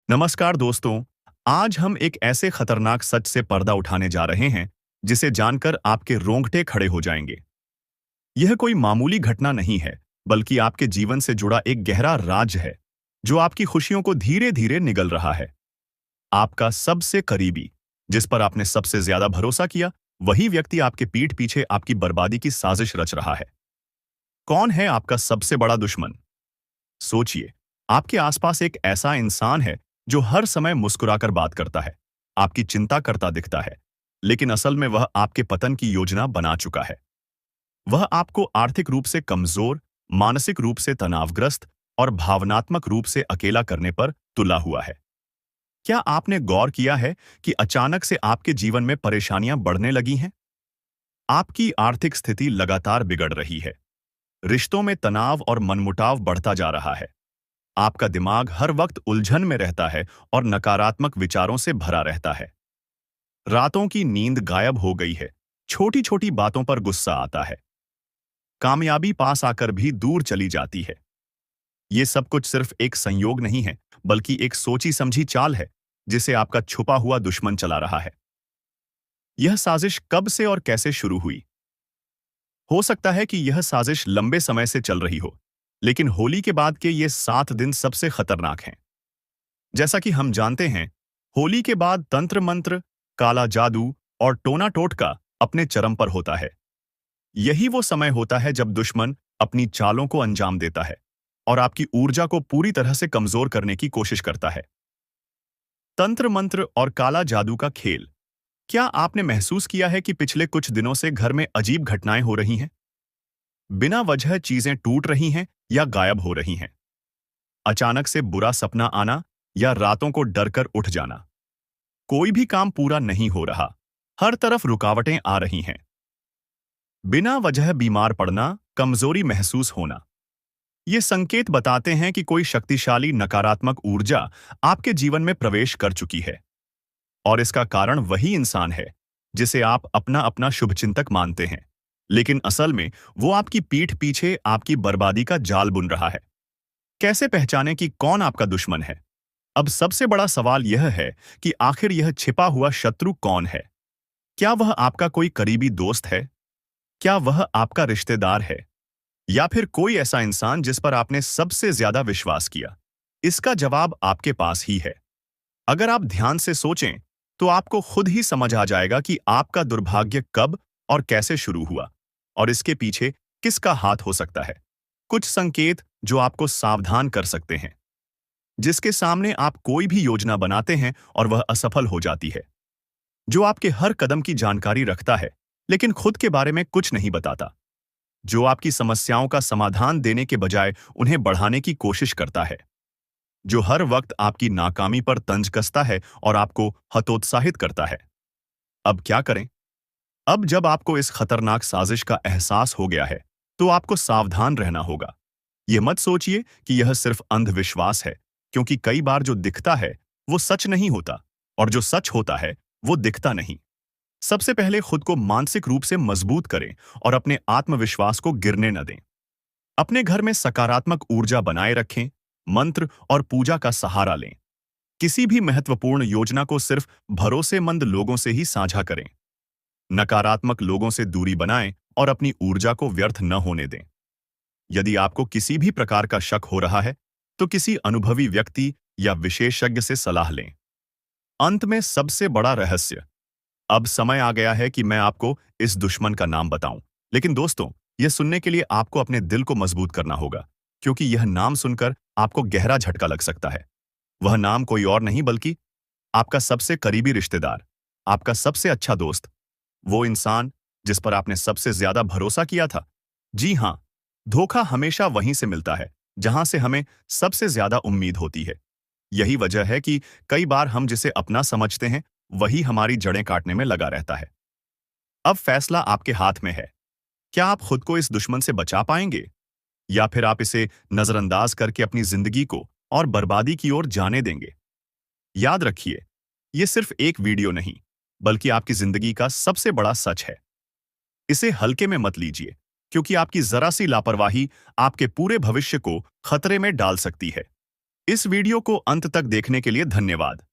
नमस्कार दोस्तों। आज हम एक ऐसे खतरनाक सच से पर्दा उठाने जा रहे हैं जिसे जानकर आपके रोंगटे खड़े हो जाएंगे। यह कोई मामूली घटना नहीं है, बल्कि आपके जीवन से जुड़ा एक गहरा राज है जो आपकी खुशियों को धीरे धीरे निगल रहा है। आपका सबसे करीबी, जिस पर आपने सबसे ज्यादा भरोसा किया, वही व्यक्ति आपके पीठ पीछे आपकी बर्बादी की साजिश रच रहा है। कौन है आपका सबसे बड़ा दुश्मन? सोचिए, आपके आसपास एक ऐसा इंसान है जो हर समय मुस्कुराकर बात करता है, आपकी चिंता करता दिखता है, लेकिन असल में वह आपके पतन की योजना बना चुका है। वह आपको आर्थिक रूप से कमजोर, मानसिक रूप से तनावग्रस्त और भावनात्मक रूप से अकेला करने पर तुला हुआ है। क्या आपने गौर किया है कि अचानक से आपके जीवन में परेशानियां बढ़ने लगी हैं? आपकी आर्थिक स्थिति लगातार बिगड़ रही है, रिश्तों में तनाव और मनमुटाव बढ़ता जा रहा है। आपका दिमाग हर वक्त उलझन में रहता है और नकारात्मक विचारों से भरा रहता है। रातों की नींद गायब हो गई है, छोटी छोटी बातों पर गुस्सा आता है, कामयाबी पास आकर भी दूर चली जाती है। ये सब कुछ सिर्फ एक संयोग नहीं है, बल्कि एक सोची समझी चाल है जिसे आपका छुपा हुआ दुश्मन चला रहा है। यह साजिश कब से और कैसे शुरू हुई? हो सकता है कि यह साजिश लंबे समय से चल रही हो, लेकिन होली के बाद के ये 7 दिन सबसे खतरनाक हैं। जैसा कि हम जानते हैं, होली के बाद तंत्र मंत्र, काला जादू और टोना टोटका अपने चरम पर होता है। यही वो समय होता है जब दुश्मन अपनी चालों को अंजाम देता है और आपकी ऊर्जा को पूरी तरह से कमजोर करने की कोशिश करता है। तंत्र मंत्र और काला जादू का खेल। क्या आपने महसूस किया है कि पिछले कुछ दिनों से घर में अजीब घटनाएं हो रही हैं? बिना वजह चीजें टूट रही हैं या गायब हो रही हैं। अचानक से बुरा सपना आना या रातों को डरकर उठ जाना। कोई भी काम पूरा नहीं हो रहा, हर तरफ रुकावटें आ रही हैं। बिना वजह बीमार पड़ना, कमजोरी महसूस होना। ये संकेत बताते हैं कि कोई शक्तिशाली नकारात्मक ऊर्जा आपके जीवन में प्रवेश कर चुकी है। और इसका कारण वही इंसान है जिसे आप अपना अपना शुभचिंतक मानते हैं, लेकिन असल में वो आपकी पीठ पीछे आपकी बर्बादी का जाल बुन रहा है। कैसे पहचानें कि कौन आपका दुश्मन है? अब सबसे बड़ा सवाल यह है कि आखिर यह छिपा हुआ शत्रु कौन है? क्या वह आपका कोई करीबी दोस्त है? क्या वह आपका रिश्तेदार है? या फिर कोई ऐसा इंसान जिस पर आपने सबसे ज्यादा विश्वास किया? इसका जवाब आपके पास ही है। अगर आप ध्यान से सोचें, तो आपको खुद ही समझ आ जाएगा कि आपका दुर्भाग्य कब और कैसे शुरू हुआ, और इसके पीछे किसका हाथ हो सकता है। कुछ संकेत जो आपको सावधान कर सकते हैं, जिसके सामने आप कोई भी योजना बनाते हैं और वह असफल हो जाती है। जो आपके हर कदम की जानकारी रखता है, लेकिन खुद के बारे में कुछ नहीं बताता। जो आपकी समस्याओं का समाधान देने के बजाय उन्हें बढ़ाने की कोशिश करता है। जो हर वक्त आपकी नाकामी पर तंज कसता है और आपको हतोत्साहित करता है। अब क्या करें? अब जब आपको इस खतरनाक साजिश का एहसास हो गया है, तो आपको सावधान रहना होगा। यह मत सोचिए कि यह सिर्फ अंधविश्वास है, क्योंकि कई बार जो दिखता है वो सच नहीं होता, और जो सच होता है वो दिखता नहीं। सबसे पहले खुद को मानसिक रूप से मजबूत करें और अपने आत्मविश्वास को गिरने न दें। अपने घर में सकारात्मक ऊर्जा बनाए रखें, मंत्र और पूजा का सहारा लें। किसी भी महत्वपूर्ण योजना को सिर्फ भरोसेमंद लोगों से ही साझा करें। नकारात्मक लोगों से दूरी बनाएं और अपनी ऊर्जा को व्यर्थ न होने दें। यदि आपको किसी भी प्रकार का शक हो रहा है, तो किसी अनुभवी व्यक्ति या विशेषज्ञ से सलाह लें। अंत में सबसे बड़ा रहस्य। अब समय आ गया है कि मैं आपको इस दुश्मन का नाम बताऊं। लेकिन दोस्तों, यह सुनने के लिए आपको अपने दिल को मजबूत करना होगा, क्योंकि यह नाम सुनकर आपको गहरा झटका लग सकता है। वह नाम कोई और नहीं बल्कि आपका सबसे करीबी रिश्तेदार, आपका सबसे अच्छा दोस्त, वो इंसान जिस पर आपने सबसे ज्यादा भरोसा किया था। जी हां, धोखा हमेशा वहीं से मिलता है जहां से हमें सबसे ज्यादा उम्मीद होती है। यही वजह है कि कई बार हम जिसे अपना समझते हैं, वही हमारी जड़ें काटने में लगा रहता है। अब फैसला आपके हाथ में है। क्या आप खुद को इस दुश्मन से बचा पाएंगे, या फिर आप इसे नजरअंदाज करके अपनी जिंदगी को और बर्बादी की ओर जाने देंगे? याद रखिए, यह सिर्फ एक वीडियो नहीं, बल्कि आपकी जिंदगी का सबसे बड़ा सच है। इसे हल्के में मत लीजिए, क्योंकि आपकी जरा सी लापरवाही आपके पूरे भविष्य को खतरे में डाल सकती है। इस वीडियो को अंत तक देखने के लिए धन्यवाद।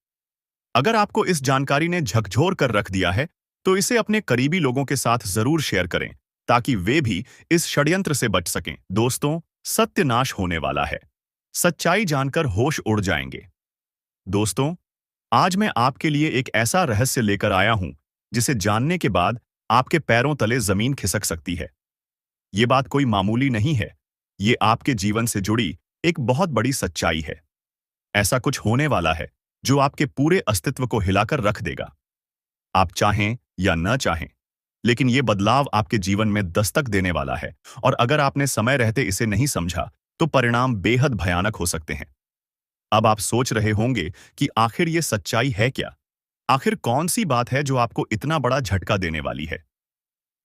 अगर आपको इस जानकारी ने झकझोर कर रख दिया है, तो इसे अपने करीबी लोगों के साथ जरूर शेयर करें, ताकि वे भी इस षड्यंत्र से बच सकें। दोस्तों, सत्य होने वाला है। सच्चाई जानकर होश उड़ जाएंगे। दोस्तों, आज मैं आपके लिए एक ऐसा रहस्य लेकर आया हूं, जिसे जानने के बाद आपके पैरों तले जमीन खिसक सकती है। ये बात कोई मामूली नहीं है। ये आपके जीवन से जुड़ी एक बहुत बड़ी सच्चाई है। ऐसा कुछ होने वाला है जो आपके पूरे अस्तित्व को हिलाकर रख देगा। आप चाहें या न चाहें, लेकिन ये बदलाव आपके जीवन में दस्तक देने वाला है, और अगर आपने समय रहते इसे नहीं समझा, तो परिणाम बेहद भयानक हो सकते हैं। अब आप सोच रहे होंगे कि आखिर ये सच्चाई है क्या? आखिर कौन सी बात है जो आपको इतना बड़ा झटका देने वाली है?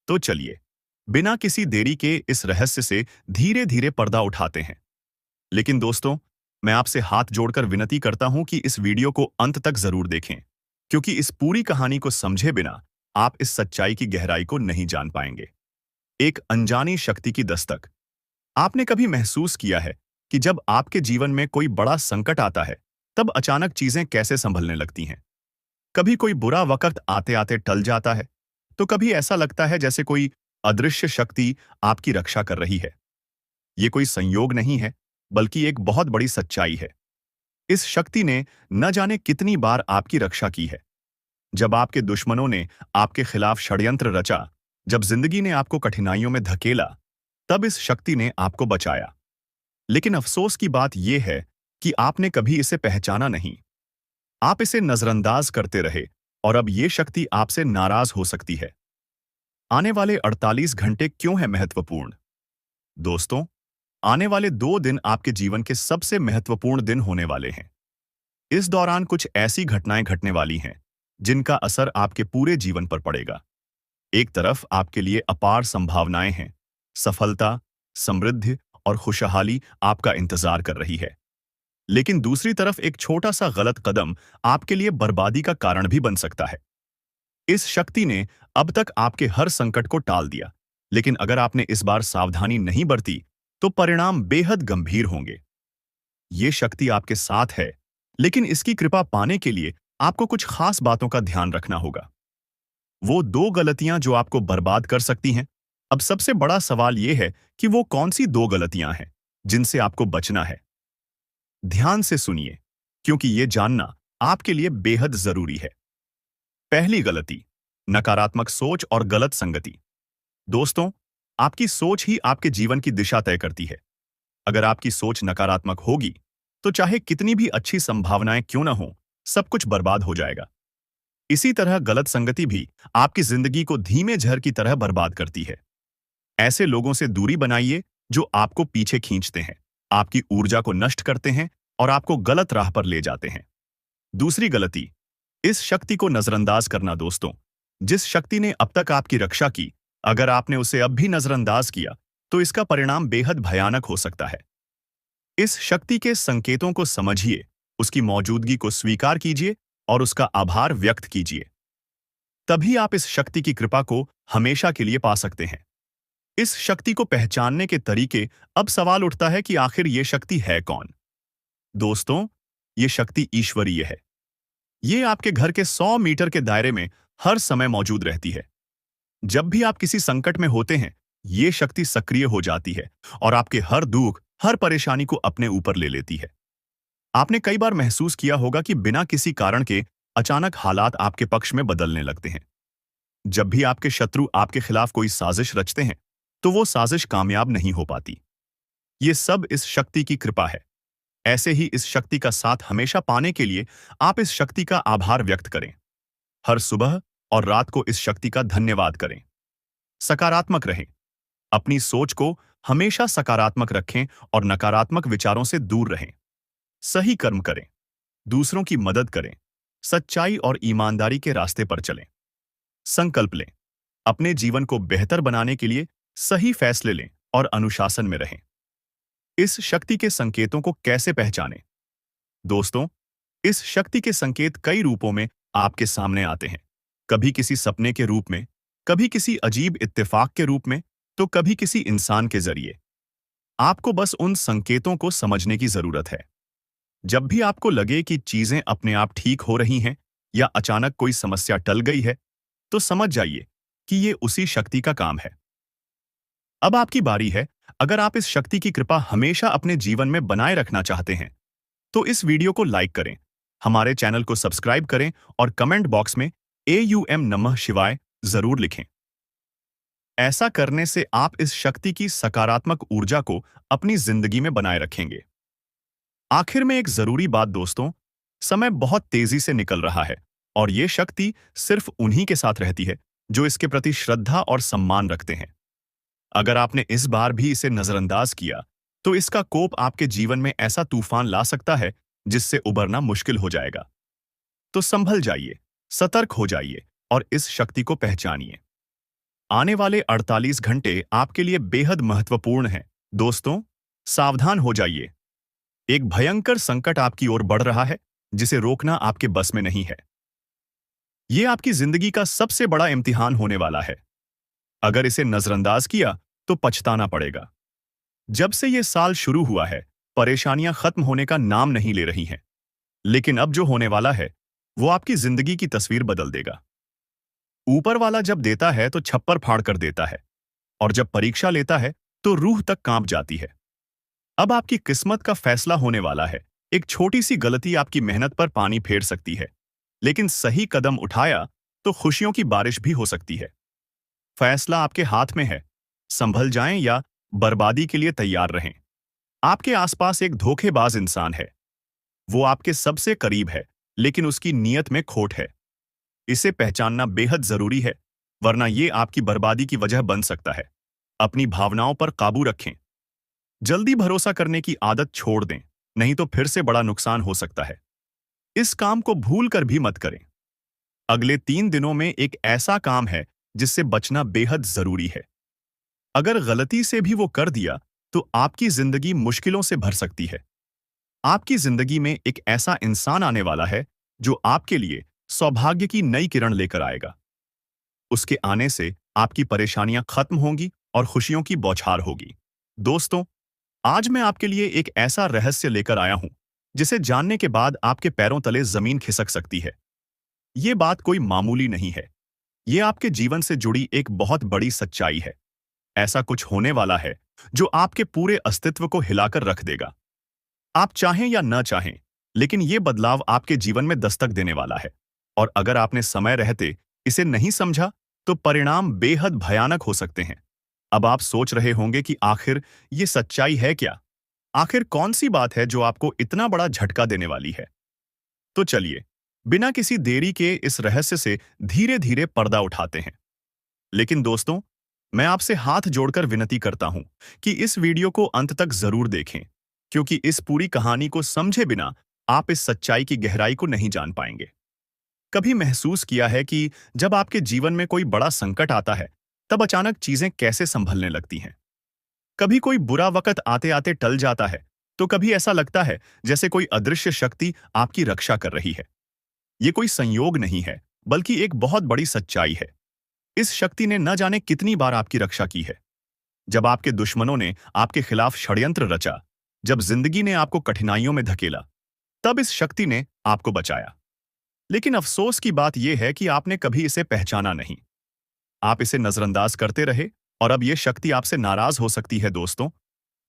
तो चलिए, बिना किसी देरी के इस रहस्य से धीरे धीरे पर्दा उठाते हैं। लेकिन दोस्तों, मैं आपसे हाथ जोड़कर विनती करता हूं कि इस वीडियो को अंत तक जरूर देखें, क्योंकि इस पूरी कहानी को समझे बिना आप इस सच्चाई की गहराई को नहीं जान पाएंगे। एक अनजानी शक्ति की दस्तक। आपने कभी महसूस किया है कि जब आपके जीवन में कोई बड़ा संकट आता है, तब अचानक चीजें कैसे संभलने लगती हैं? कभी कोई बुरा वक्त आते आते टल जाता है, तो कभी ऐसा लगता है जैसे कोई अदृश्य शक्ति आपकी रक्षा कर रही है। ये कोई संयोग नहीं है, बल्कि एक बहुत बड़ी सच्चाई है। इस शक्ति ने न जाने कितनी बार आपकी रक्षा की है। जब आपके दुश्मनों ने आपके खिलाफ षड्यंत्र रचा, जब जिंदगी ने आपको कठिनाइयों में धकेला, तब इस शक्ति ने आपको बचाया। लेकिन अफसोस की बात यह है कि आपने कभी इसे पहचाना नहीं। आप इसे नजरअंदाज करते रहे, और अब ये शक्ति आपसे नाराज हो सकती है। आने वाले 48 घंटे क्यों है महत्वपूर्ण? दोस्तों, आने वाले 2 दिन आपके जीवन के सबसे महत्वपूर्ण दिन होने वाले हैं। इस दौरान कुछ ऐसी घटनाएं घटने वाली हैं जिनका असर आपके पूरे जीवन पर पड़ेगा। एक तरफ आपके लिए अपार संभावनाएं हैं, सफलता, समृद्धि और खुशहाली आपका इंतजार कर रही है। लेकिन दूसरी तरफ एक छोटा सा गलत कदम आपके लिए बर्बादी का कारण भी बन सकता है। इस शक्ति ने अब तक आपके हर संकट को टाल दिया, लेकिन अगर आपने इस बार सावधानी नहीं बरती, तो परिणाम बेहद गंभीर होंगे। ये शक्ति आपके साथ है, लेकिन इसकी कृपा पाने के लिए आपको कुछ खास बातों का ध्यान रखना होगा। वो 2 गलतियां जो आपको बर्बाद कर सकती हैं। अब सबसे बड़ा सवाल यह है कि वो कौन सी 2 गलतियां हैं जिनसे आपको बचना है। ध्यान से सुनिए, क्योंकि ये जानना आपके लिए बेहद जरूरी है। पहली गलती, नकारात्मक सोच और गलत संगति। दोस्तों, आपकी सोच ही आपके जीवन की दिशा तय करती है। अगर आपकी सोच नकारात्मक होगी, तो चाहे कितनी भी अच्छी संभावनाएं क्यों न हो, सब कुछ बर्बाद हो जाएगा। इसी तरह गलत संगति भी आपकी जिंदगी को धीमे झर की तरह बर्बाद करती है। ऐसे लोगों से दूरी बनाइए जो आपको पीछे खींचते हैं, आपकी ऊर्जा को नष्ट करते हैं और आपको गलत राह पर ले जाते हैं। दूसरी गलती, इस शक्ति को नजरअंदाज करना। दोस्तों, जिस शक्ति ने अब तक आपकी रक्षा की, अगर आपने उसे अब भी नजरअंदाज किया, तो इसका परिणाम बेहद भयानक हो सकता है। इस शक्ति के संकेतों को समझिए, उसकी मौजूदगी को स्वीकार कीजिए और उसका आभार व्यक्त कीजिए। तभी आप इस शक्ति की कृपा को हमेशा के लिए पा सकते हैं। इस शक्ति को पहचानने के तरीके। अब सवाल उठता है कि आखिर ये शक्ति है कौन? दोस्तों, ये शक्ति ईश्वरीय है। ये आपके घर के 100 मीटर के दायरे में हर समय मौजूद रहती है। जब भी आप किसी संकट में होते हैं, ये शक्ति सक्रिय हो जाती है और आपके हर दुख, हर परेशानी को अपने ऊपर ले लेती है। आपने कई बार महसूस किया होगा कि बिना किसी कारण के अचानक हालात आपके पक्ष में बदलने लगते हैं। जब भी आपके शत्रु आपके खिलाफ कोई साजिश रचते हैं, तो वो साजिश कामयाब नहीं हो पाती। ये सब इस शक्ति की कृपा है। ऐसे ही इस शक्ति का साथ हमेशा पाने के लिए आप इस शक्ति का आभार व्यक्त करें। हर सुबह और रात को इस शक्ति का धन्यवाद करें। सकारात्मक रहें। अपनी सोच को हमेशा सकारात्मक रखें और नकारात्मक विचारों से दूर रहें। सही कर्म करें, दूसरों की मदद करें, सच्चाई और ईमानदारी के रास्ते पर चलें। संकल्प लें, अपने जीवन को बेहतर बनाने के लिए सही फैसले लें और अनुशासन में रहें। इस शक्ति के संकेतों को कैसे पहचानें? दोस्तों, इस शक्ति के संकेत कई रूपों में आपके सामने आते हैं। कभी किसी सपने के रूप में, कभी किसी अजीब इत्तेफाक के रूप में, तो कभी किसी इंसान के जरिए। आपको बस उन संकेतों को समझने की जरूरत है। जब भी आपको लगे कि चीजें अपने आप ठीक हो रही हैं या अचानक कोई समस्या टल गई है, तो समझ जाइए कि ये उसी शक्ति का काम है। अब आपकी बारी है। अगर आप इस शक्ति की कृपा हमेशा अपने जीवन में बनाए रखना चाहते हैं, तो इस वीडियो को लाइक करें, हमारे चैनल को सब्सक्राइब करें और कमेंट बॉक्स में AUM नमः शिवाय जरूर लिखें। ऐसा करने से आप इस शक्ति की सकारात्मक ऊर्जा को अपनी जिंदगी में बनाए रखेंगे। आखिर में एक जरूरी बात दोस्तों, समय बहुत तेजी से निकल रहा है और ये शक्ति सिर्फ उन्हीं के साथ रहती है जो इसके प्रति श्रद्धा और सम्मान रखते हैं। अगर आपने इस बार भी इसे नजरअंदाज किया, तो इसका कोप आपके जीवन में ऐसा तूफान ला सकता है जिससे उबरना मुश्किल हो जाएगा। तो संभल जाइए, सतर्क हो जाइए और इस शक्ति को पहचानिए। आने वाले 48 घंटे आपके लिए बेहद महत्वपूर्ण हैं। दोस्तों, सावधान हो जाइए। एक भयंकर संकट आपकी ओर बढ़ रहा है जिसे रोकना आपके बस में नहीं है। ये आपकी जिंदगी का सबसे बड़ा इम्तिहान होने वाला है। अगर इसे नजरअंदाज किया तो पछताना पड़ेगा। जब से ये साल शुरू हुआ है, परेशानियां खत्म होने का नाम नहीं ले रही हैं। लेकिन अब जो होने वाला है, वो आपकी जिंदगी की तस्वीर बदल देगा। ऊपर वाला जब देता है तो छप्पर फाड़ कर देता है, और जब परीक्षा लेता है तो रूह तक कांप जाती है। अब आपकी किस्मत का फैसला होने वाला है। एक छोटी सी गलती आपकी मेहनत पर पानी फेर सकती है, लेकिन सही कदम उठाया तो खुशियों की बारिश भी हो सकती है। फैसला आपके हाथ में है। संभल जाएं या बर्बादी के लिए तैयार रहें। आपके आसपास एक धोखेबाज इंसान है। वो आपके सबसे करीब है, लेकिन उसकी नीयत में खोट है। इसे पहचानना बेहद जरूरी है, वरना ये आपकी बर्बादी की वजह बन सकता है। अपनी भावनाओं पर काबू रखें। जल्दी भरोसा करने की आदत छोड़ दें, नहीं तो फिर से बड़ा नुकसान हो सकता है। इस काम को भूल कर भी मत करें। अगले 3 दिनों में एक ऐसा काम है जिससे बचना बेहद जरूरी है। अगर गलती से भी वो कर दिया, तो आपकी जिंदगी मुश्किलों से भर सकती है। आपकी जिंदगी में एक ऐसा इंसान आने वाला है जो आपके लिए सौभाग्य की नई किरण लेकर आएगा। उसके आने से आपकी परेशानियां खत्म होंगी और खुशियों की बौछार होगी। दोस्तों, आज मैं आपके लिए एक ऐसा रहस्य लेकर आया हूं जिसे जानने के बाद आपके पैरों तले जमीन खिसक सकती है। ये बात कोई मामूली नहीं है। ये आपके जीवन से जुड़ी एक बहुत बड़ी सच्चाई है। ऐसा कुछ होने वाला है जो आपके पूरे अस्तित्व को हिलाकर रख देगा। आप चाहें या न चाहें, लेकिन ये बदलाव आपके जीवन में दस्तक देने वाला है। और अगर आपने समय रहते इसे नहीं समझा, तो परिणाम बेहद भयानक हो सकते हैं। अब आप सोच रहे होंगे कि आखिर ये सच्चाई है क्या? आखिर कौन सी बात है जो आपको इतना बड़ा झटका देने वाली है? तो चलिए, बिना किसी देरी के इस रहस्य से धीरे धीरे पर्दा उठाते हैं। लेकिन दोस्तों, मैं आपसे हाथ जोड़कर विनती करता हूं कि इस वीडियो को अंत तक जरूर देखें, क्योंकि इस पूरी कहानी को समझे बिना आप इस सच्चाई की गहराई को नहीं जान पाएंगे। कभी महसूस किया है कि जब आपके जीवन में कोई बड़ा संकट आता है, तब अचानक चीजें कैसे संभलने लगती हैं? कभी कोई बुरा वक्त आते आते टल जाता है, तो कभी ऐसा लगता है जैसे कोई अदृश्य शक्ति आपकी रक्षा कर रही है। ये कोई संयोग नहीं है, बल्कि एक बहुत बड़ी सच्चाई है। इस शक्ति ने न जाने कितनी बार आपकी रक्षा की है। जब आपके दुश्मनों ने आपके खिलाफ षड्यंत्र रचा, जब जिंदगी ने आपको कठिनाइयों में धकेला, तब इस शक्ति ने आपको बचाया। लेकिन अफसोस की बात यह है कि आपने कभी इसे पहचाना नहीं। आप इसे नजरअंदाज करते रहे और अब यह शक्ति आपसे नाराज हो सकती है। दोस्तों,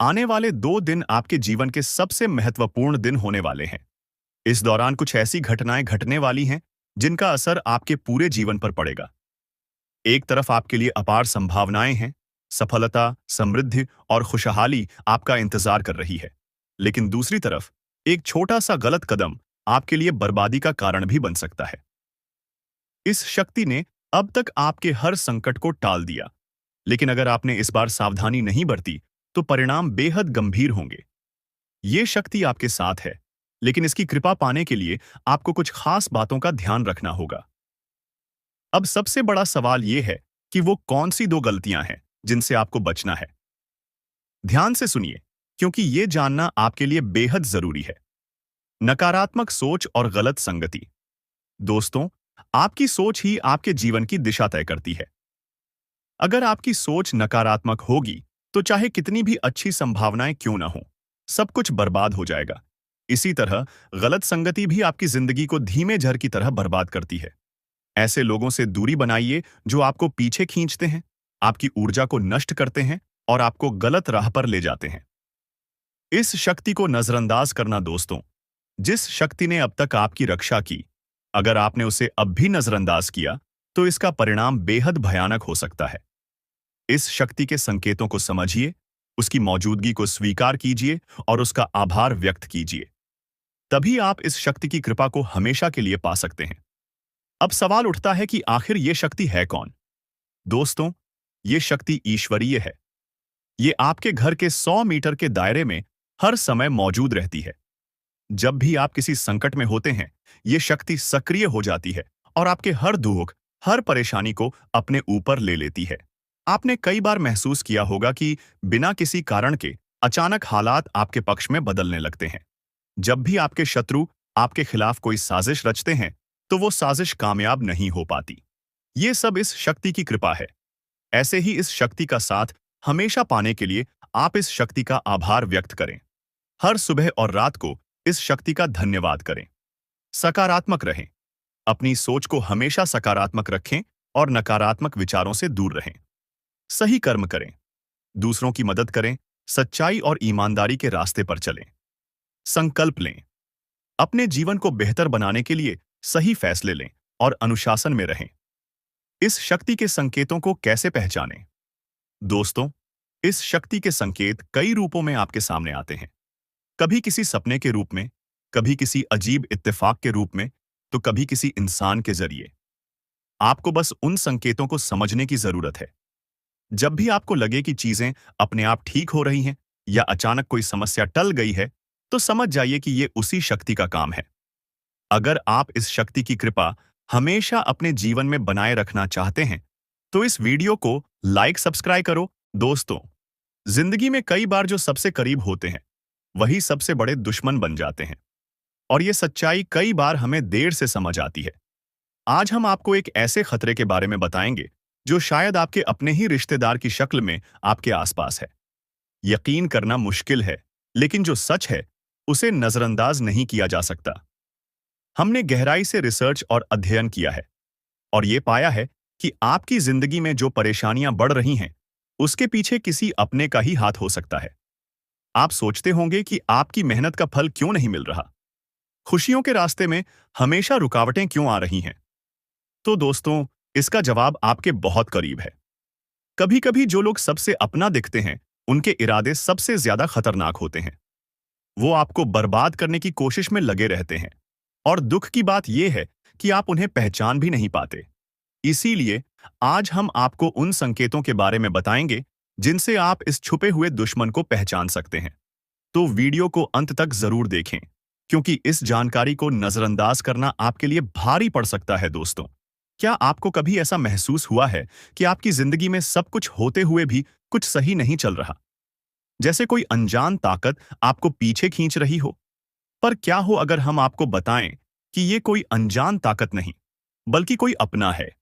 आने वाले 2 दिन आपके जीवन के सबसे महत्वपूर्ण दिन होने वाले हैं। इस दौरान कुछ ऐसी घटनाएं घटने वाली हैं जिनका असर आपके पूरे जीवन पर पड़ेगा। एक तरफ आपके लिए अपार संभावनाएं हैं, सफलता, समृद्धि और खुशहाली आपका इंतजार कर रही है। लेकिन दूसरी तरफ एक छोटा सा गलत कदम आपके लिए बर्बादी का कारण भी बन सकता है। इस शक्ति ने अब तक आपके हर संकट को टाल दिया, लेकिन अगर आपने इस बार सावधानी नहीं बरती, तो परिणाम बेहद गंभीर होंगे। ये शक्ति आपके साथ है, लेकिन इसकी कृपा पाने के लिए आपको कुछ खास बातों का ध्यान रखना होगा। अब सबसे बड़ा सवाल यह है कि वो कौन सी 2 गलतियां हैं जिनसे आपको बचना है। ध्यान से सुनिए, क्योंकि ये जानना आपके लिए बेहद जरूरी है। नकारात्मक सोच और गलत संगति। दोस्तों, आपकी सोच ही आपके जीवन की दिशा तय करती है। अगर आपकी सोच नकारात्मक होगी, तो चाहे कितनी भी अच्छी संभावनाएं क्यों ना हो, सब कुछ बर्बाद हो जाएगा। इसी तरह गलत संगति भी आपकी जिंदगी को धीमे झर की तरह बर्बाद करती है। ऐसे लोगों से दूरी बनाइए जो आपको पीछे खींचते हैं, आपकी ऊर्जा को नष्ट करते हैं और आपको गलत राह पर ले जाते हैं। इस शक्ति को नजरअंदाज करना दोस्तों, जिस शक्ति ने अब तक आपकी रक्षा की, अगर आपने उसे अब भी नजरअंदाज किया तो इसका परिणाम बेहद भयानक हो सकता है। इस शक्ति के संकेतों को समझिए, उसकी मौजूदगी को स्वीकार कीजिए और उसका आभार व्यक्त कीजिए। तभी आप इस शक्ति की कृपा को हमेशा के लिए पा सकते हैं। अब सवाल उठता है कि आखिर ये शक्ति है कौन? दोस्तों, ये शक्ति ईश्वरीय है। ये आपके घर के 100 मीटर के दायरे में हर समय मौजूद रहती है। जब भी आप किसी संकट में होते हैं, ये शक्ति सक्रिय हो जाती है और आपके हर दुख, हर परेशानी को अपने ऊपर ले लेती है। आपने कई बार महसूस किया होगा कि बिना किसी कारण के अचानक हालात आपके पक्ष में बदलने लगते हैं। जब भी आपके शत्रु आपके खिलाफ कोई साजिश रचते हैं, तो वो साजिश कामयाब नहीं हो पाती। ये सब इस शक्ति की कृपा है। ऐसे ही इस शक्ति का साथ हमेशा पाने के लिए आप इस शक्ति का आभार व्यक्त करें। हर सुबह और रात को इस शक्ति का धन्यवाद करें। सकारात्मक रहें। अपनी सोच को हमेशा सकारात्मक रखें और नकारात्मक विचारों से दूर रहें। सही कर्म करें, दूसरों की मदद करें, सच्चाई और ईमानदारी के रास्ते पर चलें। संकल्प लें, अपने जीवन को बेहतर बनाने के लिए सही फैसले लें और अनुशासन में रहें। इस शक्ति के संकेतों को कैसे पहचानें? दोस्तों, इस शक्ति के संकेत कई रूपों में आपके सामने आते हैं। कभी किसी सपने के रूप में, कभी किसी अजीब इत्तेफाक के रूप में, तो कभी किसी इंसान के जरिए। आपको बस उन संकेतों को समझने की जरूरत है। जब भी आपको लगे कि चीजें अपने आप ठीक हो रही हैं या अचानक कोई समस्या टल गई है, तो समझ जाइए कि ये उसी शक्ति का काम है। अगर आप इस शक्ति की कृपा हमेशा अपने जीवन में बनाए रखना चाहते हैं, तो इस वीडियो को लाइक सब्सक्राइब करो। दोस्तों, जिंदगी में कई बार जो सबसे करीब होते हैं, वही सबसे बड़े दुश्मन बन जाते हैं और ये सच्चाई कई बार हमें देर से समझ आती है। आज हम आपको एक ऐसे खतरे के बारे में बताएंगे जो शायद आपके अपने ही रिश्तेदार की शक्ल में आपके आसपास है। यकीन करना मुश्किल है, लेकिन जो सच है उसे नजरअंदाज नहीं किया जा सकता। हमने गहराई से रिसर्च और अध्ययन किया है और ये पाया है कि आपकी जिंदगी में जो परेशानियां बढ़ रही हैं, उसके पीछे किसी अपने का ही हाथ हो सकता है। आप सोचते होंगे कि आपकी मेहनत का फल क्यों नहीं मिल रहा? खुशियों के रास्ते में हमेशा रुकावटें क्यों आ रही हैं? तो दोस्तों, इसका जवाब आपके बहुत करीब है। कभी-कभी जो लोग सबसे अपना दिखते हैं, उनके इरादे सबसे ज्यादा खतरनाक होते हैं। वो आपको बर्बाद करने की कोशिश में लगे रहते हैं और दुख की बात यह है कि आप उन्हें पहचान भी नहीं पाते। इसीलिए आज हम आपको उन संकेतों के बारे में बताएंगे जिनसे आप इस छुपे हुए दुश्मन को पहचान सकते हैं। तो वीडियो को अंत तक जरूर देखें, क्योंकि इस जानकारी को नजरअंदाज करना आपके लिए भारी पड़ सकता है। दोस्तों, क्या आपको कभी ऐसा महसूस हुआ है कि आपकी जिंदगी में सब कुछ होते हुए भी कुछ सही नहीं चल रहा? जैसे कोई अनजान ताकत आपको पीछे खींच रही हो? पर क्या हो अगर हम आपको बताएं कि ये कोई अनजान ताकत नहीं, बल्कि कोई अपना है।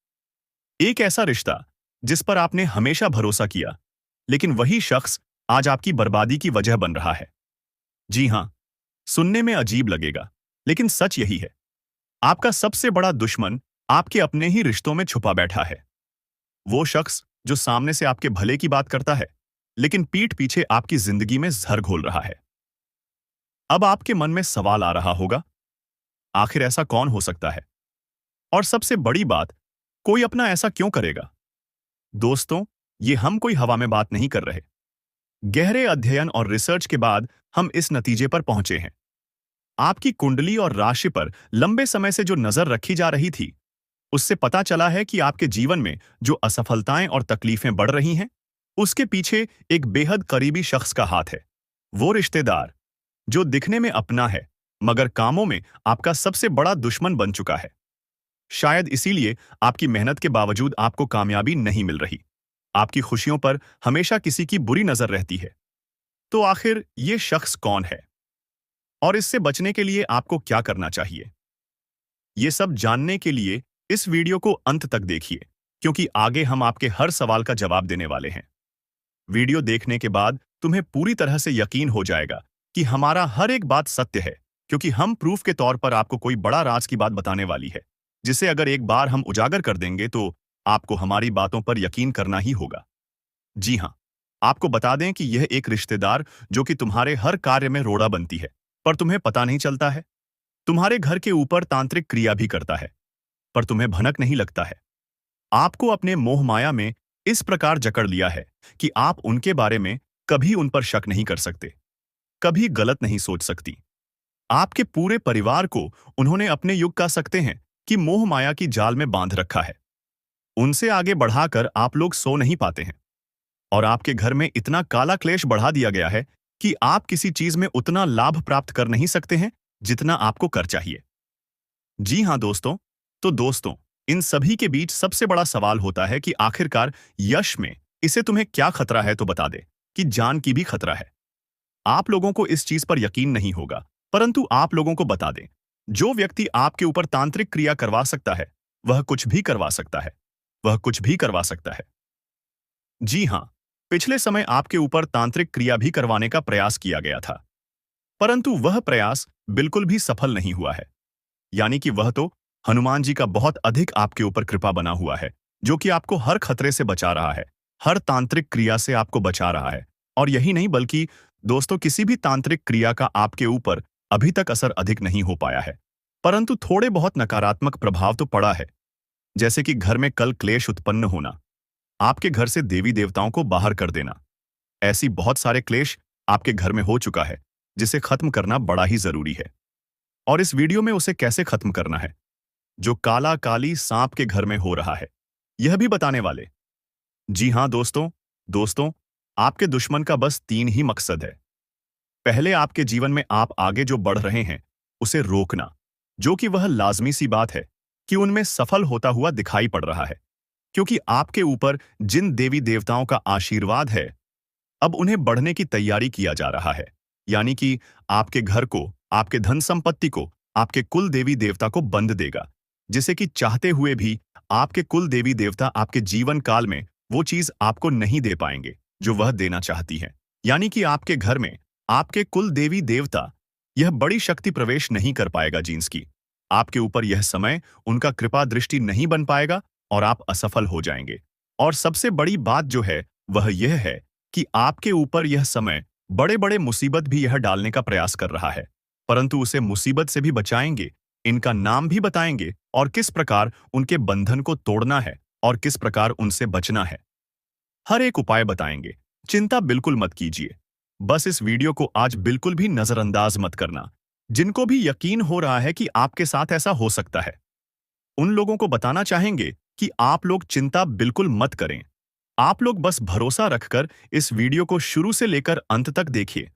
एक ऐसा रिश्ता जिस पर आपने हमेशा भरोसा किया, लेकिन वही शख्स आज आपकी बर्बादी की वजह बन रहा है। जी हां, सुनने में अजीब लगेगा, लेकिन सच यही है। आपका सबसे बड़ा दुश्मन आपके अपने ही रिश्तों में छुपा बैठा है। वो शख्स जो सामने से आपके भले की बात करता है, लेकिन पीठ पीछे आपकी जिंदगी में जहर घोल रहा है। अब आपके मन में सवाल आ रहा होगा, आखिर ऐसा कौन हो सकता है? और सबसे बड़ी बात, कोई अपना ऐसा क्यों करेगा? दोस्तों, ये हम कोई हवा में बात नहीं कर रहे। गहरे अध्ययन और रिसर्च के बाद हम इस नतीजे पर पहुंचे हैं। आपकी कुंडली और राशि पर लंबे समय से जो नजर रखी जा रही थी, उससे पता चला है कि आपके जीवन में जो असफलताएं और तकलीफें बढ़ रही हैं, उसके पीछे एक बेहद करीबी शख्स का हाथ है। वो रिश्तेदार जो दिखने में अपना है, मगर कामों में आपका सबसे बड़ा दुश्मन बन चुका है। शायद इसीलिए आपकी मेहनत के बावजूद आपको कामयाबी नहीं मिल रही। आपकी खुशियों पर हमेशा किसी की बुरी नजर रहती है। तो आखिर ये शख्स कौन है और इससे बचने के लिए आपको क्या करना चाहिए? ये सब जानने के लिए इस वीडियो को अंत तक देखिए, क्योंकि आगे हम आपके हर सवाल का जवाब देने वाले हैं। वीडियो देखने के बाद तुम्हें पूरी तरह से यकीन हो जाएगा कि हमारा हर एक बात सत्य है क्योंकि हम प्रूफ के तौर पर आपको कोई बड़ा राज की बात बताने वाली है, जिसे अगर एक बार हम उजागर कर देंगे तो आपको हमारी बातों पर यकीन करना ही होगा। जी हाँ, आपको बता दें कि यह एक रिश्तेदार जो कि तुम्हारे हर कार्य में रोड़ा बनती है, पर तुम्हें पता नहीं चलता है। तुम्हारे घर के ऊपर तांत्रिक क्रिया भी करता है, पर तुम्हें भनक नहीं लगता है। आपको अपने मोह माया में इस प्रकार जकड़ लिया है कि आप उनके बारे में कभी उन पर शक नहीं कर सकते, कभी गलत नहीं सोच सकती। आपके पूरे परिवार को उन्होंने अपने युग कह सकते हैं कि मोह माया की जाल में बांध रखा है। उनसे आगे बढ़ाकर आप लोग सो नहीं पाते हैं, और आपके घर में इतना काला क्लेश बढ़ा दिया गया है कि आप किसी चीज में उतना लाभ प्राप्त कर नहीं सकते हैं जितना आपको कर चाहिए। जी हाँ दोस्तों, तो दोस्तों, इन सभी के बीच सबसे बड़ा सवाल होता है कि आखिरकार यश में इसे तुम्हें क्या खतरा है, तो बता दे कि जान की भी खतरा है। आप लोगों को इस चीज पर यकीन नहीं होगा, परंतु आप लोगों को बता दें, जो व्यक्ति आपके ऊपर तांत्रिक क्रिया करवा सकता है, वह कुछ भी करवा सकता है। वह कुछ भी करवा सकता है। जी हाँ, पिछले समय आपके ऊपर तांत्रिक क्रिया भी करवाने का प्रयास किया गया था, परंतु वह प्रयास बिल्कुल भी सफल नहीं हुआ है। यानी कि वह तो हनुमान जी का बहुत अधिक आपके ऊपर कृपा बना हुआ है, जो कि आपको हर खतरे से बचा रहा है, हर तांत्रिक क्रिया से आपको बचा रहा है। और यही नहीं, बल्कि दोस्तों, किसी भी तांत्रिक क्रिया का आपके ऊपर अभी तक असर अधिक नहीं हो पाया है, परंतु थोड़े बहुत नकारात्मक प्रभाव तो पड़ा है। जैसे कि घर में कल क्लेश उत्पन्न होना, आपके घर से देवी देवताओं को बाहर कर देना। ऐसी बहुत सारे क्लेश आपके घर में हो चुका है, जिसे खत्म करना बड़ा ही जरूरी है। और इस वीडियो में उसे कैसे खत्म करना है, जो काला काली सांप के घर में हो रहा है, यह भी बताने वाले। जी हाँ दोस्तों, दोस्तों, आपके दुश्मन का बस 3 ही मकसद है। पहले, आपके जीवन में आप आगे जो बढ़ रहे हैं उसे रोकना, जो कि वह लाजमी सी बात है कि उनमें सफल होता हुआ दिखाई पड़ रहा है, क्योंकि आपके ऊपर जिन देवी देवताओं का आशीर्वाद है, अब उन्हें बढ़ने की तैयारी किया जा रहा है। यानी कि आपके घर को, आपके धन संपत्ति को, आपके कुल देवी देवता को बंद देगा, जिसे कि चाहते हुए भी आपके कुल देवी देवता आपके जीवन काल में वो चीज आपको नहीं दे पाएंगे जो वह देना चाहती है। यानी कि आपके घर में आपके कुल देवी देवता यह बड़ी शक्ति प्रवेश नहीं कर पाएगा जींस की। आपके ऊपर यह समय उनका कृपा दृष्टि नहीं बन पाएगा और आप असफल हो जाएंगे। और सबसे बड़ी बात जो है वह यह है कि आपके ऊपर यह समय बड़े बड़े मुसीबत भी यह डालने का प्रयास कर रहा है, परंतु उसे मुसीबत से भी बचाएंगे, इनका नाम भी बताएंगे और किस प्रकार उनके बंधन को तोड़ना है और किस प्रकार उनसे बचना है। हर एक उपाय बताएंगे। चिंता बिल्कुल मत कीजिए। बस इस वीडियो को आज बिल्कुल भी नजरअंदाज मत करना। जिनको भी यकीन हो रहा है कि आपके साथ ऐसा हो सकता है, उन लोगों को बताना चाहेंगे कि आप लोग चिंता बिल्कुल मत करें। आप लोग बस भरोसा रखकर इस वीडियो को शुरू से लेकर अंत तक देखिए।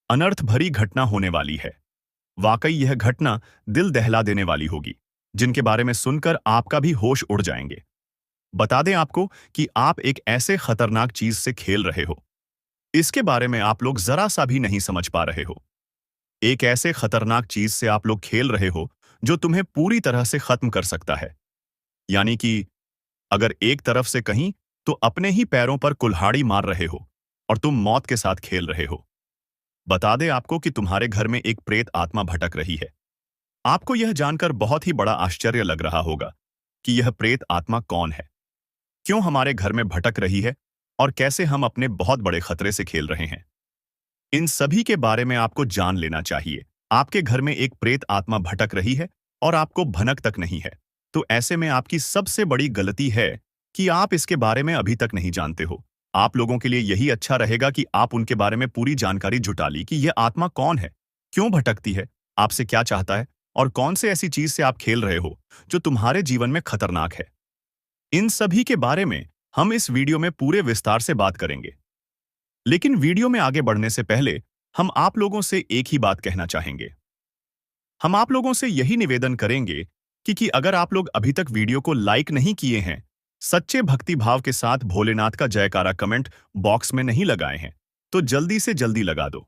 अनर्थ भरी घटना होने वाली है। वाकई यह घटना दिल दहला देने वाली होगी, जिनके बारे में सुनकर आपका भी होश उड़ जाएंगे। बता दें आपको कि आप एक ऐसे खतरनाक चीज से खेल रहे हो, इसके बारे में आप लोग जरा सा भी नहीं समझ पा रहे हो। एक ऐसे खतरनाक चीज से आप लोग खेल रहे हो जो तुम्हें पूरी तरह से खत्म कर सकता है। यानी कि अगर एक तरफ से कहीं तो अपने ही पैरों पर कुल्हाड़ी मार रहे हो और तुम मौत के साथ खेल रहे हो। बता दें आपको कि तुम्हारे घर में एक प्रेत आत्मा भटक रही है। आपको यह जानकर बहुत ही बड़ा आश्चर्य लग रहा होगा कि यह प्रेत आत्मा कौन है, क्यों हमारे घर में भटक रही है और कैसे हम अपने बहुत बड़े खतरे से खेल रहे हैं। इन सभी के बारे में आपको जान लेना चाहिए। आपके घर में एक प्रेत आत्मा भटक रही है और आपको भनक तक नहीं है, तो ऐसे में आपकी सबसे बड़ी गलती है कि आप इसके बारे में अभी तक नहीं जानते हो। आप लोगों के लिए यही अच्छा रहेगा कि आप उनके बारे में पूरी जानकारी जुटा ली कि यह आत्मा कौन है, क्यों भटकती है, आपसे क्या चाहता है और कौन से ऐसी चीज से आप खेल रहे हो जो तुम्हारे जीवन में खतरनाक है। इन सभी के बारे में हम इस वीडियो में पूरे विस्तार से बात करेंगे। लेकिन वीडियो में आगे बढ़ने से पहले हम आप लोगों से एक ही बात कहना चाहेंगे। हम आप लोगों से यही निवेदन करेंगे कि अगर आप लोग अभी तक वीडियो को लाइक नहीं किए हैं, सच्चे भक्ति भाव के साथ भोलेनाथ का जयकारा कमेंट बॉक्स में नहीं लगाए हैं, तो जल्दी से जल्दी लगा दो।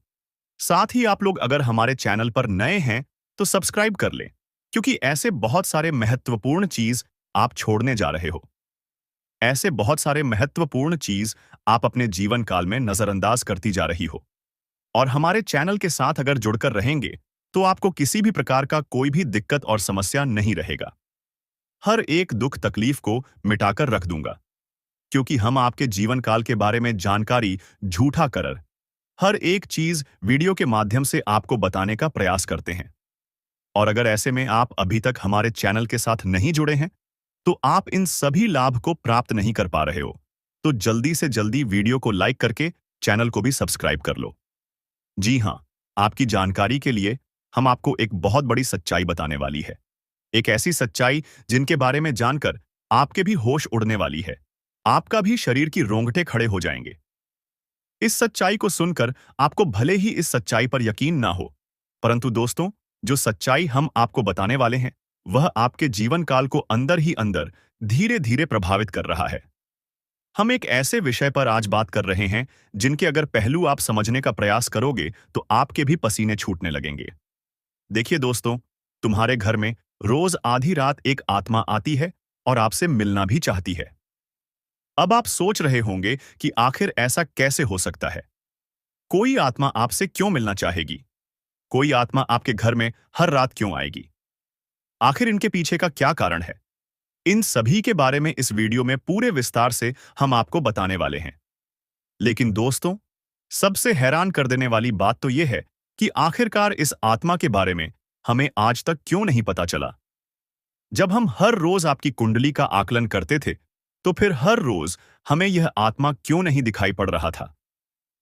साथ ही आप लोग अगर हमारे चैनल पर नए हैं तो सब्सक्राइब कर लें, क्योंकि ऐसे बहुत सारे महत्वपूर्ण चीज आप छोड़ने जा रहे हो। ऐसे बहुत सारे महत्वपूर्ण चीज आप अपने जीवन काल में नजरअंदाज करती जा रही हो। और हमारे चैनल के साथ अगर जुड़कर रहेंगे तो आपको किसी भी प्रकार का कोई भी दिक्कत और समस्या नहीं रहेगा। हर एक दुख तकलीफ को मिटाकर रख दूंगा, क्योंकि हम आपके जीवन काल के बारे में जानकारी झूठा कर हर एक चीज वीडियो के माध्यम से आपको बताने का प्रयास करते हैं। और अगर ऐसे में आप अभी तक हमारे चैनल के साथ नहीं जुड़े हैं, तो आप इन सभी लाभ को प्राप्त नहीं कर पा रहे हो, तो जल्दी से जल्दी वीडियो को लाइक करके चैनल को भी सब्सक्राइब कर लो। जी हाँ, आपकी जानकारी के लिए हम आपको एक बहुत बड़ी सच्चाई बताने वाली है। एक ऐसी सच्चाई जिनके बारे में जानकर आपके भी होश उड़ने वाली है। आपका भी शरीर की रोंगटे खड़े हो जाएंगे। इस सच्चाई को सुनकर आपको भले ही इस सच्चाई पर यकीन ना हो, परंतु दोस्तों, जो सच्चाई हम आपको बताने वाले हैं, वह आपके जीवन काल को अंदर ही अंदर धीरे धीरे प्रभावित कर रहा है। हम एक ऐसे विषय पर आज बात कर रहे हैं जिनके अगर पहलू आप समझने का प्रयास करोगे तो आपके भी पसीने छूटने लगेंगे। देखिए दोस्तों, तुम्हारे घर में रोज आधी रात एक आत्मा आती है और आपसे मिलना भी चाहती है। अब आप सोच रहे होंगे कि आखिर ऐसा कैसे हो सकता है? कोई आत्मा आपसे क्यों मिलना चाहेगी? कोई आत्मा आपके घर में हर रात क्यों आएगी? आखिर इनके पीछे का क्या कारण है? इन सभी के बारे में इस वीडियो में पूरे विस्तार से हम आपको बताने वाले हैं। लेकिन दोस्तों, सबसे हैरान कर देने वाली बात तो यह है कि आखिरकार इस आत्मा के बारे में हमें आज तक क्यों नहीं पता चला। जब हम हर रोज आपकी कुंडली का आकलन करते थे, तो फिर हर रोज हमें यह आत्मा क्यों नहीं दिखाई पड़ रहा था?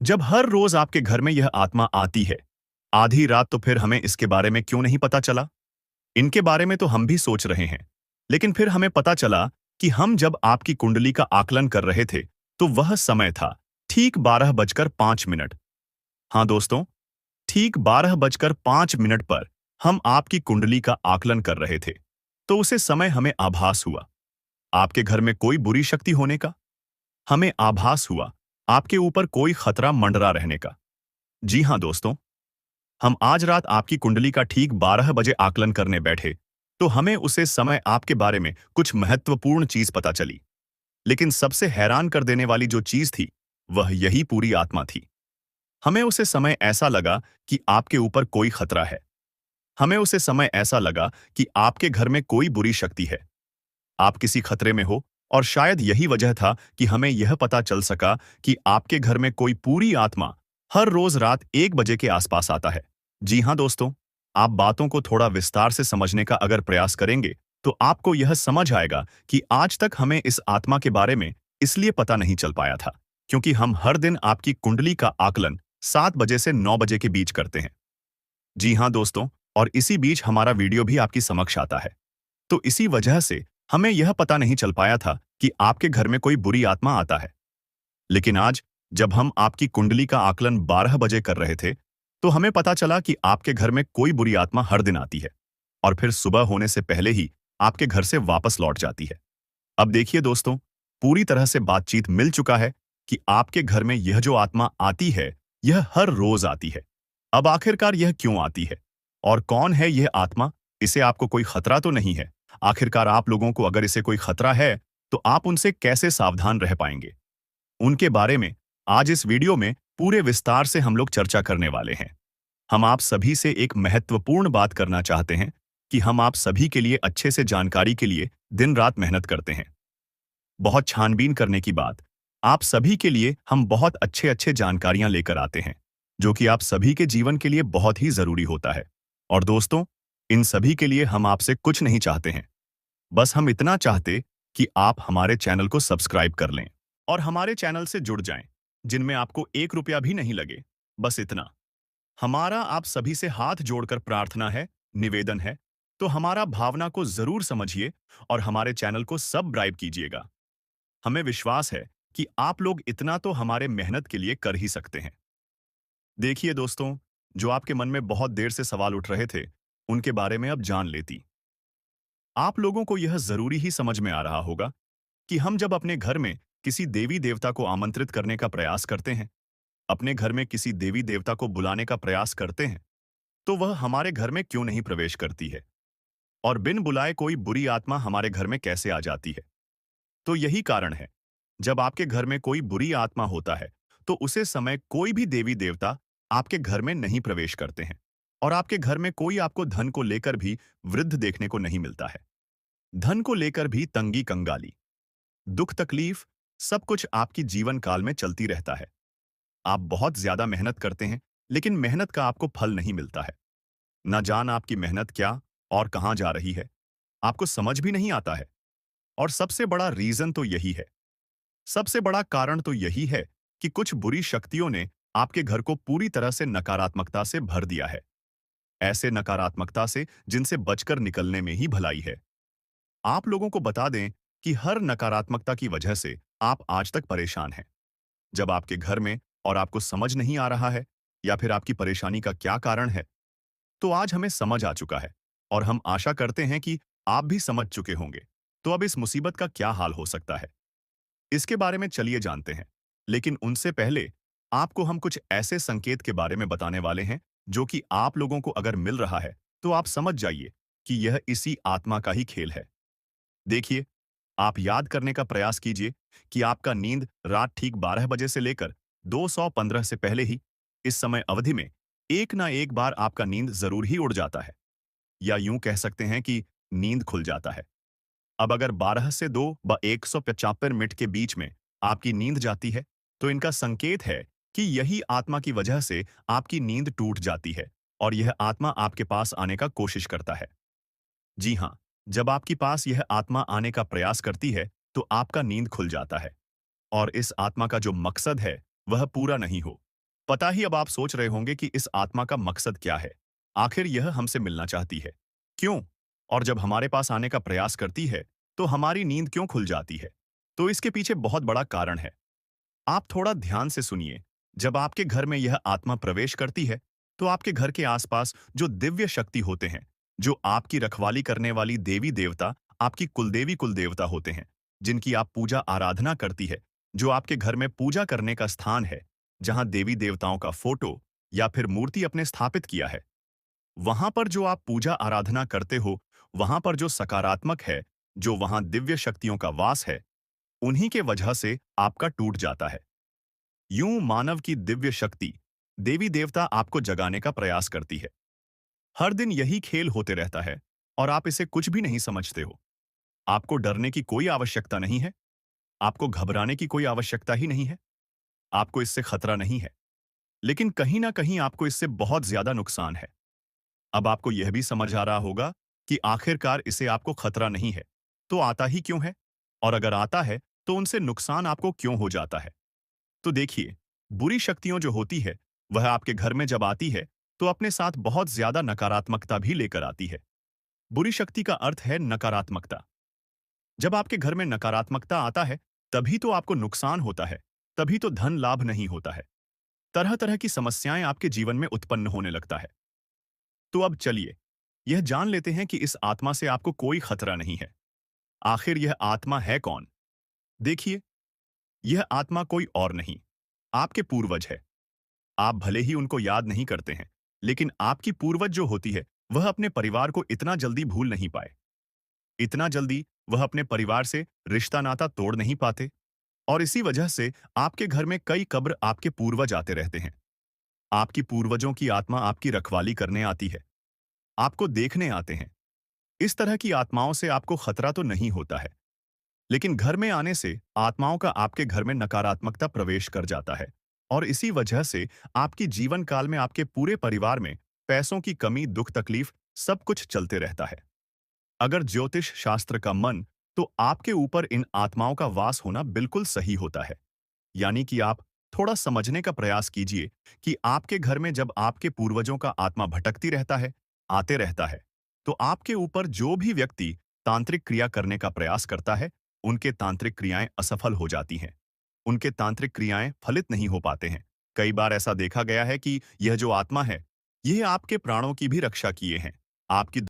जब हर रोज आपके घर में यह आत्मा आती है आधी रात, तो फिर हमें इसके बारे में क्यों नहीं पता चला? इनके बारे में तो हम भी सोच रहे हैं, लेकिन फिर हमें पता चला कि हम जब आपकी कुंडली का आकलन कर रहे थे, तो वह समय था ठीक 12:05। हाँ दोस्तों, ठीक 12:05 पर हम आपकी कुंडली का आकलन कर रहे थे, तो उसे समय हमें आभास हुआ आपके घर में कोई बुरी शक्ति होने का। हमें आभास हुआ आपके ऊपर कोई खतरा मंडरा रहने का। जी हाँ दोस्तों, हम आज रात आपकी कुंडली का ठीक 12 बजे आकलन करने बैठे, तो हमें उसे समय आपके बारे में कुछ महत्वपूर्ण चीज पता चली। लेकिन सबसे हैरान कर देने वाली जो चीज थी, वह यही पूरी आत्मा थी। हमें उसे समय ऐसा लगा कि आपके ऊपर कोई खतरा है। हमें उसे समय ऐसा लगा कि आपके घर में कोई बुरी शक्ति है। आप किसी खतरे में हो, और शायद यही वजह था कि हमें यह पता चल सका कि आपके घर में कोई पूरी आत्मा हर रोज रात 1 बजे के आसपास आता है। जी हाँ दोस्तों, आप बातों को थोड़ा विस्तार से समझने का अगर प्रयास करेंगे, तो आपको यह समझ आएगा कि आज तक हमें इस आत्मा के बारे में इसलिए पता नहीं चल पाया था, क्योंकि हम हर दिन आपकी कुंडली का आकलन 7 बजे से 9 बजे के बीच करते हैं। जी हाँ दोस्तों, और इसी बीच हमारा वीडियो भी आपकी समक्ष आता है। तो इसी वजह से हमें यह पता नहीं चल पाया था कि आपके घर में कोई बुरी आत्मा आता है। लेकिन आज जब हम आपकी कुंडली का आकलन 12 बजे कर रहे थे, तो हमें पता चला कि आपके घर में कोई बुरी आत्मा हर दिन आती है और फिर सुबह होने से पहले ही आपके घर से वापस लौट जाती है। अब देखिए दोस्तों, पूरी तरह से बातचीत मिल चुका है कि आपके घर में यह जो आत्मा आती है, यह हर रोज आती है। अब आखिरकार यह क्यों आती है और कौन है यह आत्मा? इसे आपको कोई खतरा तो नहीं है? आखिरकार आप लोगों को अगर इसे कोई खतरा है, तो आप उनसे कैसे सावधान रह पाएंगे? उनके बारे में आज इस वीडियो में पूरे विस्तार से हम लोग चर्चा करने वाले हैं। हम आप सभी से एक महत्वपूर्ण बात करना चाहते हैं कि हम आप सभी के लिए अच्छे से जानकारी के लिए दिन रात मेहनत करते हैं। बहुत छानबीन करने की बात, आप सभी के लिए हम बहुत अच्छे अच्छे जानकारियां लेकर आते हैं, जो कि आप सभी के जीवन के लिए बहुत ही जरूरी होता है। और दोस्तों, इन सभी के लिए हम आपसे कुछ नहीं चाहते हैं, बस हम इतना चाहते कि आप हमारे चैनल को सब्सक्राइब कर लें और हमारे चैनल से जुड़ जाएं, जिनमें आपको 1 रुपया भी नहीं लगे। बस इतना। हमारा आप सभी से हाथ जोड़कर प्रार्थना है, निवेदन है, तो हमारा भावना को जरूर समझिए और हमारे चैनल को सब्सक्राइब कीजिएगा। हमें विश्वास है कि आप लोग इतना तो हमारे मेहनत के लिए कर ही सकते हैं। देखिए दोस्तों, जो आपके मन में बहुत देर से सवाल उठ रहे थे, उनके बारे में अब जान लेती। आप लोगों को यह जरूरी ही समझ में आ रहा होगा कि हम जब अपने घर में किसी देवी देवता को आमंत्रित करने का प्रयास करते हैं, अपने घर में किसी देवी देवता को बुलाने का प्रयास करते हैं, तो वह हमारे घर में क्यों नहीं प्रवेश करती है और बिन बुलाए कोई बुरी आत्मा हमारे घर में कैसे आ जाती है? तो यही कारण है, जब आपके घर में कोई बुरी आत्मा होता है, तो उसे समय कोई भी देवी देवता आपके घर में नहीं प्रवेश करते हैं। और आपके घर में कोई आपको धन को लेकर भी वृद्ध देखने को नहीं मिलता है। धन को लेकर भी तंगी कंगाली, दुख तकलीफ, सब कुछ आपकी जीवन काल में चलती रहता है। आप बहुत ज्यादा मेहनत करते हैं, लेकिन मेहनत का आपको फल नहीं मिलता है। न जान आपकी मेहनत क्या और कहां जा रही है, आपको समझ भी नहीं आता है। और सबसे बड़ा रीजन तो यही है, सबसे बड़ा कारण तो यही है कि कुछ बुरी शक्तियों ने आपके घर को पूरी तरह से नकारात्मकता से भर दिया है। ऐसे नकारात्मकता से जिनसे बचकर निकलने में ही भलाई है। आप लोगों को बता दें कि हर नकारात्मकता की वजह से आप आज तक परेशान हैं। जब आपके घर में और आपको समझ नहीं आ रहा है या फिर आपकी परेशानी का क्या कारण है, तो आज हमें समझ आ चुका है और हम आशा करते हैं कि आप भी समझ चुके होंगे। तो अब इस मुसीबत का क्या हाल हो सकता है, इसके बारे में चलिए जानते हैं। लेकिन उनसे पहले आपको हम कुछ ऐसे संकेत के बारे में बताने वाले हैं जो कि आप लोगों को अगर मिल रहा है तो आप समझ जाइए कि यह इसी आत्मा का ही खेल है। देखिए, आप याद करने का प्रयास कीजिए कि आपका नींद रात ठीक 12 बजे से लेकर 215 से पहले ही इस समय अवधि में एक ना एक बार आपका नींद जरूर ही उड़ जाता है, या यूं कह सकते हैं कि नींद खुल जाता है। अब अगर 12 से 2 ब 175 मिनट के बीच में आपकी नींद जाती है, तो इनका संकेत है कि यही आत्मा की वजह से आपकी नींद टूट जाती है और यह आत्मा आपके पास आने का कोशिश करता है। जी हाँ, जब आपके पास यह आत्मा आने का प्रयास करती है, तो आपका नींद खुल जाता है और इस आत्मा का जो मकसद है, वह पूरा नहीं हो। पता ही अब आप सोच रहे होंगे कि इस आत्मा का मकसद क्या है? आखिर यह हमसे मिलना चाहती है। क्यों? और जब हमारे पास आने का प्रयास करती है, तो हमारी नींद क्यों खुल जाती है? तो इसके पीछे बहुत बड़ा कारण है। आप थोड़ा ध्यान से सुनिए। जब आपके घर में यह आत्मा प्रवेश करती है, तो आपके घर के आसपास जो दिव्य शक्ति होते हैं, जो आपकी रखवाली करने वाली देवी देवता, आपकी कुलदेवी कुलदेवता होते हैं, जिनकी आप पूजा आराधना करती है, जो आपके घर में पूजा करने का स्थान है, जहां देवी देवताओं का फोटो या फिर मूर्ति अपने स्थापित किया है, वहां पर जो आप पूजा आराधना करते हो, वहां पर जो सकारात्मक है, जो वहां दिव्य शक्तियों का वास है, उन्हीं के वजह से आपका टूट जाता है। यूं मानव की दिव्य शक्ति, देवी देवता आपको जगाने का प्रयास करती है। हर दिन यही खेल होते रहता है और आप इसे कुछ भी नहीं समझते हो। आपको डरने की कोई आवश्यकता नहीं है, आपको घबराने की कोई आवश्यकता ही नहीं है, आपको इससे खतरा नहीं है। लेकिन कहीं ना कहीं आपको इससे बहुत ज्यादा नुकसान है। अब आपको यह भी समझ आ रहा होगा कि आखिरकार इसे आपको खतरा नहीं है, तो आता ही क्यों है? और अगर आता है, तो उनसे नुकसान आपको क्यों हो जाता है? तो देखिए, बुरी शक्तियों जो होती है, वह आपके घर में जब आती है, तो अपने साथ बहुत ज्यादा नकारात्मकता भी लेकर आती है। बुरी शक्ति का अर्थ है नकारात्मकता। जब आपके घर में नकारात्मकता आता है, तभी तो आपको नुकसान होता है, तभी तो धन लाभ नहीं होता है। तरह तरह की समस्याएं आपके जीवन में उत्पन्न होने लगता है। तो अब चलिए, यह जान लेते हैं कि इस आत्मा से आपको कोई खतरा नहीं है। आखिर यह आत्मा है कौन? देखिए, यह आत्मा कोई और नहीं, आपके पूर्वज है। आप भले ही उनको याद नहीं करते हैं, लेकिन आपकी पूर्वज जो होती है, वह अपने परिवार को इतना जल्दी भूल नहीं पाए। इतना जल्दी वह अपने परिवार से रिश्ता नाता तोड़ नहीं पाते, और इसी वजह से आपके घर में कई कब्र आपके पूर्वज आते रहते हैं। आपकी पूर्वजों की आत्मा आपकी रखवाली करने आती है, आपको देखने आते हैं। इस तरह की आत्माओं से आपको खतरा तो नहीं होता है, लेकिन घर में आने से आत्माओं का आपके घर में नकारात्मकता प्रवेश कर जाता है, और इसी वजह से आपकी जीवन काल में आपके पूरे परिवार में पैसों की कमी, दुख तकलीफ, सब कुछ चलते रहता है। अगर ज्योतिष शास्त्र का मन, तो आपके ऊपर इन आत्माओं का वास होना बिल्कुल सही होता है। यानी कि आप थोड़ा समझने का प्रयास कीजिए कि आपके घर में जब आपके पूर्वजों का आत्मा भटकती रहता है, आते रहता है, तो आपके ऊपर जो भी व्यक्ति तांत्रिक क्रिया करने का प्रयास करता है, उनके तांत्रिक क्रियाएं असफल हो जाती हैं। उनके तांत्रिक क्रियाएं फलित नहीं हो पाते हैं। कई बार ऐसा देखा गया है कि यह जो आत्मा है, यह आपके प्राणों की भी रक्षा किए हैं, आपकी